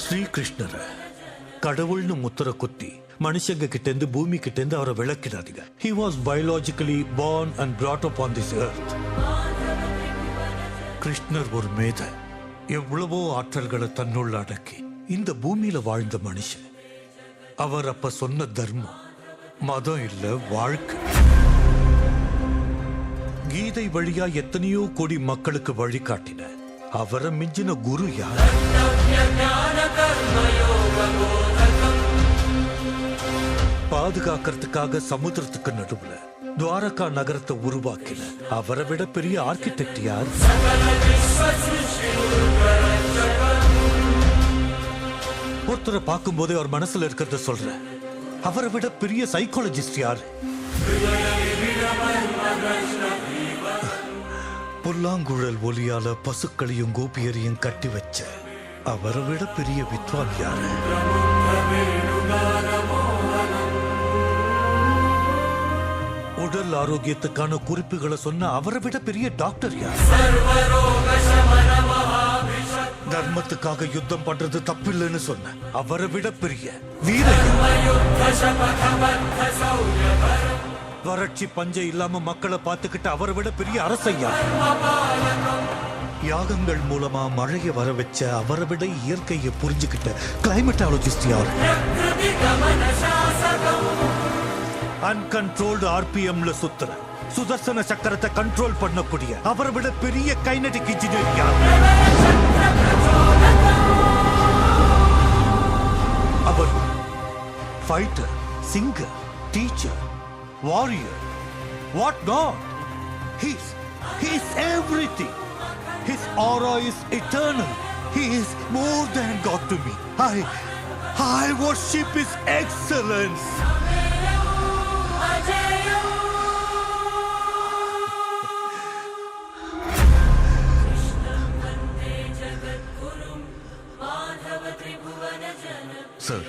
ஸ்ரீகிருஷ்ணர கடவுள்னு முத்திர குத்தி மனுஷங்க கிட்ட இருந்து பூமி கிட்ட இருந்து அவரை விளக்கிடாதீங்க. He was biologically born and brought up on this earth. கிருஷ்ணர் ஒரு மேத, எவ்வளவோ ஆற்றல்களை தன்னுள்ள அடக்கி இந்த பூமியில வாழ்ந்த மனுஷன். அவர் அப்ப சொன்ன தர்மம் மதம் இல்ல, வாழ்க்கை. கீதை வழியா எத்தனையோ கோடி மக்களுக்கு வழிகாட்டின அவரை மிஞ்சின குரு யார்? பாதுகாக்கிறதுக்காக சமுத்திரத்துக்கு நடுவுல துவாரகா நகரத்தை உருவாக்கின அவரை விட பெரிய ஆர்கிடெக்ட் யார்? ஒருத்தரை பார்க்கும் போதே அவர் மனசுல இருக்கிறத சொல்ற அவரை விட பெரிய சைக்காலஜிஸ்ட் யார்? புல்லாங்குழல் ஒலியால பசுக்களையும் கோபியரையும் கட்டி வச்ச அவரை விட பெரிய வித்வான் யாரு? உடல் ஆரோக்கியத்துக்கான குறிப்புகளை சொன்ன அவரை விட பெரிய டாக்டர் யார்? தர்மத்துக்காக யுத்தம் பண்றது தப்பில்லைன்னு சொன்ன அவரை விட பெரிய வீரர். வறட்சி பஞ்சை இல்லாம மக்களை பார்த்துக்கிட்டு அவரை விட பெரிய அரசையா? யாகங்கள் மூலமா மழையை வர வச்ச அவரை விட இயற்கையை புரிஞ்சுக்கிட்ட கிளைமேட்டாலஜிஸ்ட் யார்? அன்கண்ட்ரோல்டு ஆர்பிஎம்ல சுத்துற சுதர்சன சக்கரத்தை கண்ட்ரோல் பண்ணக்கூடிய அவரை விட பெரிய கைனடிக் இன்ஜினியர் யார்? அவர் fighter, singer, teacher, warrior, what not? He's everything. His aura is eternal. He is more than God to me. I worship His excellence. Sir.